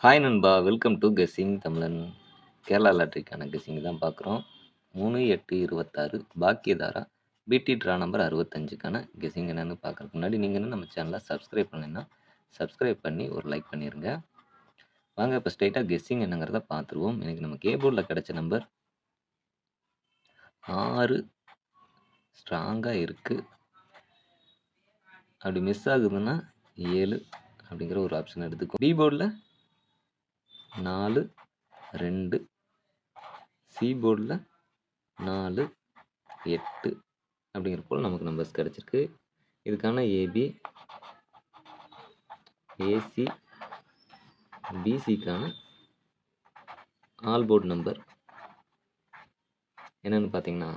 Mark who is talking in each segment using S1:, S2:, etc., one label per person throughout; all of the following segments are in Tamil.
S1: ஹாய் நண்பா, வெல்கம் டு கெஸ்ஸிங் தமிழன். கேரளா லாட்ரிக்கான கெஸ்ஸிங் தான் பார்க்குறோம். 3-8-26 பாக்கியதாரா பிடி ட்ரா நம்பர் 65க்கான கெஸ்ஸிங் என்னென்னு பார்க்குறதுக்கு முன்னாடி நீங்கள் இன்னும் நம்ம சேனலை சப்ஸ்கிரைப் பண்ணலைன்னா சப்ஸ்கிரைப் பண்ணி ஒரு லைக் பண்ணிடுங்க. வாங்க இப்போ ஸ்ட்ரைட்டாக கெஸ்ஸிங் என்னங்கிறத பார்த்துருவோம். எனக்கு நம்ம கேபோர்டில் கிடைச்ச நம்பர் 6 ஸ்ட்ராங்காக இருக்குது. அப்படி மிஸ் ஆகுதுன்னா 7 அப்படிங்கிற ஒரு ஆப்ஷன் எடுத்துக்கும். பி போர்டில் 4 2, சி போர்டில் 4 8 அப்படிங்கிற போல் நமக்கு நம்பர்ஸ் கிடச்சிருக்கு. இதுக்கான ஏபி, ஏசி, பிசிக்கான ஆல் போர்டு நம்பர் என்னன்னு பார்த்தீங்கன்னா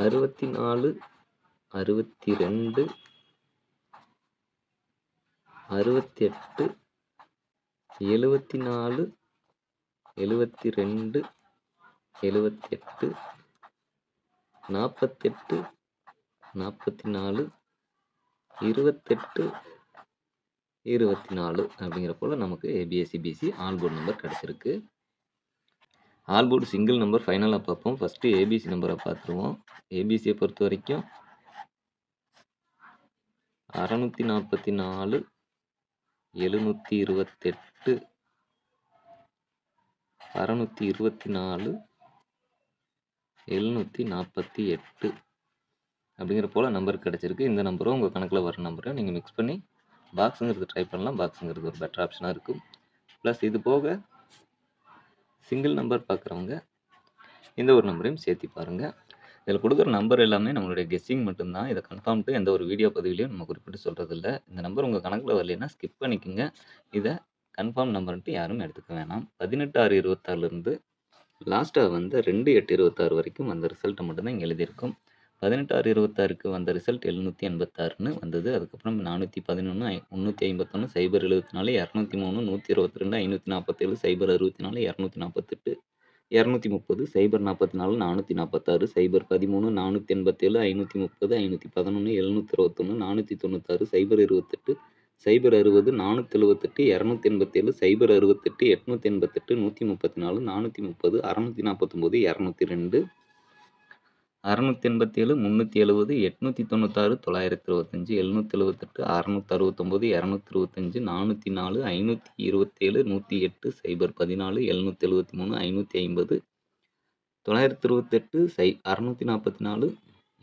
S1: 64, 62, 68, 74, 72, 78, 48, 44, 28, 24 அப்படிங்கிற போல் நமக்கு ஏபிஎஸ்சிபிசி ஆல் போர்டு நம்பர் கிடச்சிருக்கு. ஆல் போர்டு சிங்கிள் நம்பர் ஃபைனலாக பார்ப்போம். ஃபஸ்ட்டு ஏபிசி நம்பரை பார்த்துருவோம். ஏபிசியை பொறுத்த வரைக்கும் 644, 728, 624, 748 அப்படிங்கிற போல் நம்பர் கிடச்சிருக்கு. இந்த நம்பரும் உங்கள் கணக்கில் வர நம்பரை நீங்கள் மிக்ஸ் பண்ணி பாக்ஸுங்கிறது ட்ரை பண்ணலாம். பாக்ஸுங்கிறது ஒரு பெட்டர் ஆப்ஷனாக இருக்கும். ப்ளஸ் இது போக சிங்கிள் நம்பர் பார்க்குறவங்க இந்த ஒரு நம்பரையும் சேர்த்து பாருங்கள். இதில் கொடுக்குற நம்பர் எல்லாமே நம்மளுடைய கெஸ்ஸிங் மட்டும்தான். இதை கன்ஃபார்ம்ட்டு எந்த ஒரு வீடியோ பதிவிலையும் நம்ம குறிப்பிட்டு சொல்கிறதில்ல. இந்த நம்பர் உங்கள் கணக்கில் வரலைன்னா ஸ்கிப் பண்ணிக்கோங்க. இதை கன்ஃபார்ம் நம்பர்ன்ட்டு யாரும் எடுத்துக்க வேணாம். 18/6/26லேருந்து லாஸ்ட்டாக வந்து 2/8/26 வரைக்கும் அந்த ரிசல்ட்டை மட்டும்தான் இங்கே எழுதியிருக்கும். 18/6/26க்கு வந்த ரிசல்ட் 786ன்னு வந்தது. அதுக்கப்புறம் 411, 351, 074, 203, 122, 547, 064, 248, 230, 044, 446, 013, 487, 530, 511, 721, 496, 028, 060, 478, 287, 068, 888, 134, 430, 649, 202, 687, 370, 896, 925, 778, 669, 225, 404, 527, 108, 014, 773, 550,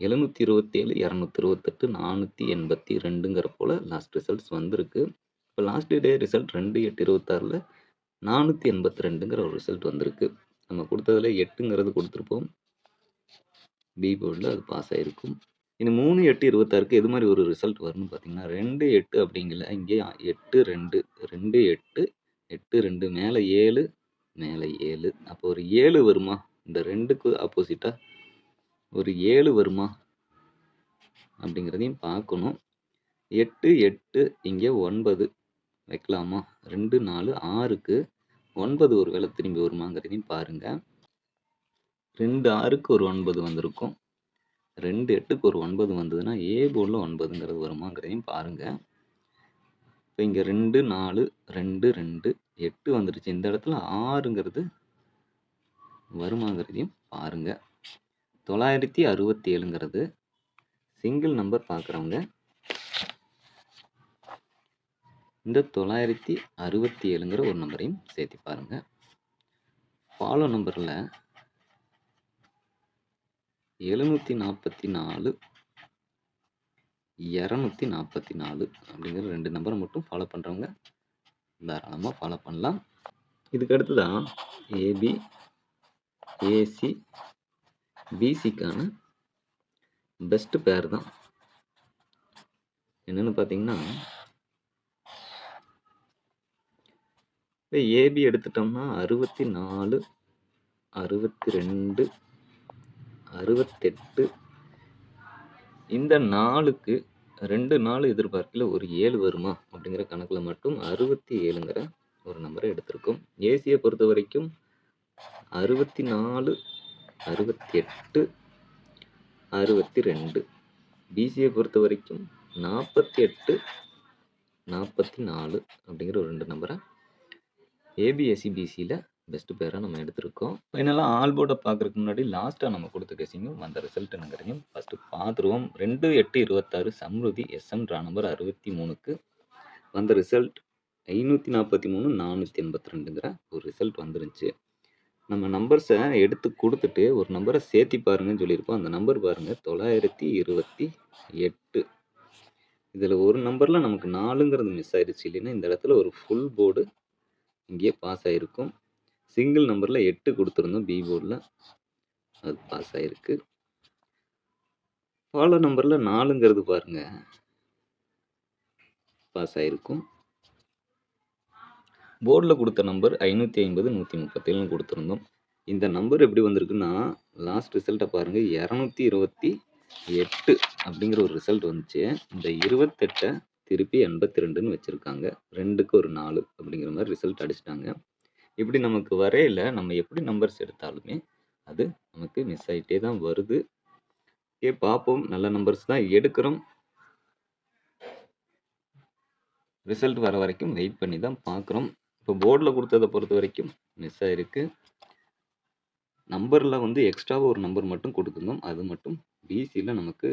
S1: 928, 644, 727, 228, 482ங்கிற போல் லாஸ்ட் ரிசல்ட்ஸ் வந்திருக்கு. இப்போ லாஸ்ட் டே ரிசல்ட் 2/8/26ல் 482ங்கிற ஒரு ரிசல்ட் வந்திருக்கு. நம்ம கொடுத்ததில் 8ங்கிறது கொடுத்துருப்போம். பி போர்டில் அது பாஸ் ஆகிருக்கும். இந்த 3/8/26க்கு எது மாதிரி ஒரு ரிசல்ட் வரும்னு பார்த்தீங்கன்னா 2/8 அப்படிங்கல, இங்கே 8-2, 2/8, 8-2, மேலே 7, மேலே 7. அப்போ ஒரு 7 வருமா? இந்த 2க்கு ஆப்போசிட்டாக ஒரு 7 வருமா அப்படிங்கிறதையும் பார்க்கணும். 8-8 இங்கே 9 வைக்கலாமா? 2 4 6க்கு 9 ஒரு வேளை திரும்பி வருமாங்கிறதையும் பாருங்கள். 2 6க்கு ஒரு 9 வந்திருக்கும். 2 8க்கு ஒரு 9 வந்ததுன்னா ஏ போர்டில் 9ங்கிறது வருமாங்கிறதையும் பாருங்கள். இப்போ இங்கே 2 4 2 2 8 வந்துடுச்சு. இந்த இடத்துல 6ங்கிறது வருமாங்கிறதையும் பாருங்கள். 967ங்கிறது சிங்கிள் நம்பர் பார்க்குறவங்க இந்த 967ங்கிற ஒரு நம்பரையும் சேர்த்து பாருங்கள். ஃபாலோ நம்பரில் 744, 244 அப்படிங்கிற 2 நம்பரை மட்டும் ஃபாலோ பண்ணுறவங்க தாராளமாக ஃபாலோ பண்ணலாம். இதுக்கு அடுத்து தான் ஏபி, ஏசி, பிசிக்கான பெஸ்ட் பேர் தான். என்னென்னு பார்த்தீங்கன்னா இப்போ ஏபி எடுத்துட்டோம்னா 64, 62, 68, இந்த 4க்கு 2 4 எதிர்பார்க்கல ஒரு 7 வருமா அப்படிங்கிற கணக்கில் மட்டும் 67ங்கிற ஒரு நம்பரை எடுத்திருக்கும். ஏசியை பொறுத்த வரைக்கும் 64, 68, 62. பிசியை பொறுத்த வரைக்கும் 48, 44 அப்படிங்கிற ஒரு 2 நம்பரை ஏபிஎஸ்சி பிசியில் பெஸ்ட் பேராக நம்ம எடுத்திருக்கோம். ஃபைனலாக ஆல் போர்டை பார்க்குறதுக்கு முன்னாடி லாஸ்ட்டாக நம்ம கொடுத்த கெஸிங்கும் வந்த ரிசல்ட் என்னங்கிறதையும் ஃபஸ்ட்டு பார்த்துருவோம். 2-8-26 சம்ருதி எஸ்எம் ட்ரா நம்பர் 63க்கு வந்த ரிசல்ட் 543 482ங்கிற ஒரு ரிசல்ட் வந்துருந்துச்சு. நம்ம நம்பர்ஸை எடுத்து கொடுத்துட்டு ஒரு நம்பரை சேர்த்தி பாருங்கன்னு சொல்லியிருப்போம். அந்த நம்பர் பாருங்கள் 928. இதில் ஒரு நம்பரில் நமக்கு 4ங்கிறது மிஸ் ஆயிடுச்சு. இல்லைன்னா இந்த இடத்துல ஒரு ஃபுல் போர்டு இங்கேயே பாஸ் ஆகிருக்கும். சிங்கிள் நம்பரில் 8 கொடுத்துருந்தோம் பி போர்டில், அது பாஸ் ஆகிருக்கு. ஃபாலோ நம்பரில் 4ங்கிறது பாருங்கள் பாஸ் ஆகிருக்கும். போர்டில் கொடுத்த நம்பர் 550 137 கொடுத்துருந்தோம். இந்த நம்பர் எப்படி வந்திருக்குன்னா லாஸ்ட் ரிசல்ட்டை பாருங்கள் 228 அப்படிங்கிற ஒரு ரிசல்ட் வந்துச்சு. இந்த 28 திருப்பி 82ன்னு வச்சுருக்காங்க. 2க்கு ஒரு 4 அப்படிங்கிற மாதிரி ரிசல்ட் அடிச்சிட்டாங்க. இப்படி நமக்கு வரையில நம்ம எப்படி நம்பர்ஸ் எடுத்தாலுமே அது நமக்கு மிஸ் ஆகிட்டே தான் வருது. பார்ப்போம், நல்ல நம்பர்ஸ் தான் எடுக்கிறோம். ரிசல்ட் வர வரைக்கும் வெயிட் பண்ணி தான் பார்க்குறோம். இப்போ போர்டில் கொடுத்ததை பொறுத்த வரைக்கும் மிஸ் ஆகிருக்கு. நம்பரில் வந்து எக்ஸ்ட்ராவாக ஒரு நம்பர் மட்டும் கொடுத்துருந்தோம். அது மட்டும் பிசியில் நமக்கு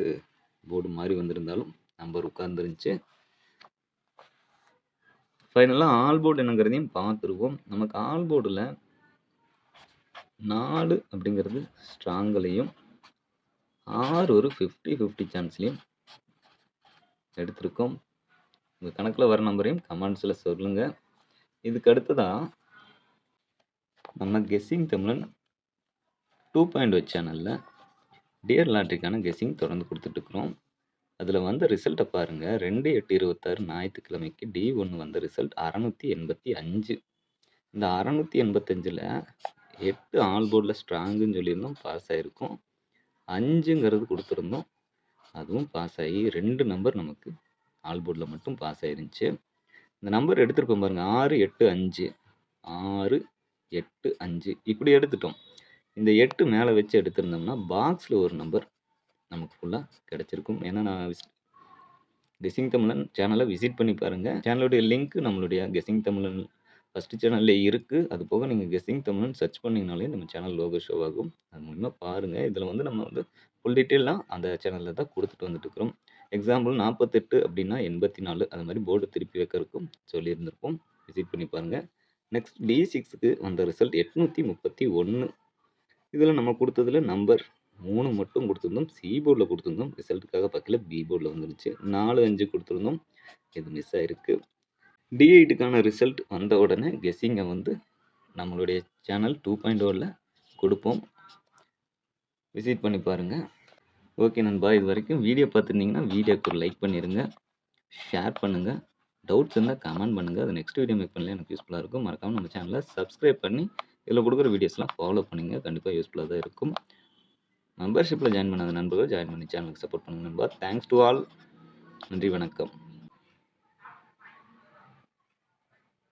S1: போர்டு மாதிரி வந்திருந்தாலும் நம்பர் உட்கார்ந்துருந்துச்சு. ஃபைனலாக ஆல் போர்டு என்னங்கிறதையும் பார்த்துருவோம். நமக்கு ஆல் போர்டில் 4 அப்படிங்கிறது ஸ்ட்ராங்கிலையும் 6 ஒரு 50-50 சான்ஸ்லையும் எடுத்திருக்கோம். உங்கள் கணக்கில் வர நம்பரையும் கமெண்ட்ஸில் சொல்லுங்கள். இதுக்கு அடுத்ததாக நம்ம கெஸ்ஸிங் தமிழன் 2.0 சேனலில் டியர் லாட்ரிக்கான கெஸ்ஸிங் தொடர்ந்து கொடுத்துட்ருக்குறோம். அதில் வந்த ரிசல்ட்டை பாருங்கள். 2-8-26 ஞாயிற்றுக்கிழமைக்கு D1 வந்த ரிசல்ட் 685. இந்த 685ல் 8 ஆல் போர்டில் ஸ்ட்ராங்குன்னு சொல்லியிருந்தோம், பாஸ் ஆகிருக்கும். 5ங்கிறது கொடுத்துருந்தோம், அதுவும் பாஸ் ஆகி 2 நம்பர் நமக்கு ஆல் போர்டில் மட்டும் பாஸ் ஆகிருந்துச்சு. இந்த நம்பர் எடுத்துருப்போம் பாருங்கள், 685 685 இப்படி எடுத்துட்டோம். இந்த 8 மேலே வச்சு எடுத்திருந்தோம்னா பாக்ஸில் ஒரு நம்பர் நமக்கு ஃபுல்லாக கிடச்சிருக்கும். ஏன்னா நான் கெஸ்ஸிங் தமிழன் சேனலை விசிட் பண்ணி பாருங்கள். சேனலுடைய லிங்க் நம்மளுடைய கெஸ்ஸிங் தமிழன் ஃபஸ்ட்டு சேனல்லே இருக்குது. அது போக நீங்கள் கெஸ்ஸிங் தமிழன் சர்ச் பண்ணிங்கனாலே நம்ம சேனல் லோகோ ஷோ ஆகும். அது மூலிமா பாருங்கள். இதில் வந்து நம்ம வந்து ஃபுல் டீட்டெயிலாக அந்த சேனலில் தான் கொடுத்துட்டு வந்துட்டுருக்குறோம். எக்ஸாம்பிள் 48 அப்படின்னா 84 அது மாதிரி போர்டு திருப்பி வைக்கிறதுக்கும் சொல்லியிருந்திருப்போம். விசிட் பண்ணி பாருங்கள். நெக்ஸ்ட் D6க்கு வந்த ரிசல்ட் 831. இதில் நம்ம கொடுத்ததில் நம்பர் 3 மட்டும் கொடுத்துருந்தோம். சி போர்டில் கொடுத்துருந்தோம். ரிசல்ட்டுக்காக பார்க்கல, பி போர்டில் வந்துருச்சு. 4-5 கொடுத்துருந்தோம், இது மிஸ் ஆகிருக்கு. D8க்கான ரிசல்ட் வந்த உடனே கெஸ்ஸிங்கை வந்து நம்மளுடைய சேனல் 2.0ல் கொடுப்போம். விசிட் பண்ணி பாருங்கள். ஓகே நண்பா, இது வரைக்கும் வீடியோ பார்த்துருந்தீங்கன்னா வீடியோக்கு ஒரு லைக் பண்ணிடுங்க, ஷேர் பண்ணுங்கள். டவுட்ஸ் இருந்தால் கமெண்ட் பண்ணுங்கள். அது நெக்ஸ்ட் வீடியோ மேக் பண்ணல எனக்கு யூஸ்ஃபுல்லாக இருக்கும். மறக்காமல் நம்ம சேனலை சப்ஸ்கிரைப் பண்ணி இதில் கொடுக்குற வீடியோஸ்லாம் ஃபாலோ பண்ணுங்கள். கண்டிப்பாக யூஸ்ஃபுல்லாக தான் இருக்கும். மெம்பர்ஷிப்பில் ஜாயின் பண்ணாத நண்பர்கள் ஜாயின் பண்ணி சேனலுக்கு சப்போர்ட் பண்ணுங்கள் நண்பா. Thanks to all. நன்றி, வணக்கம்.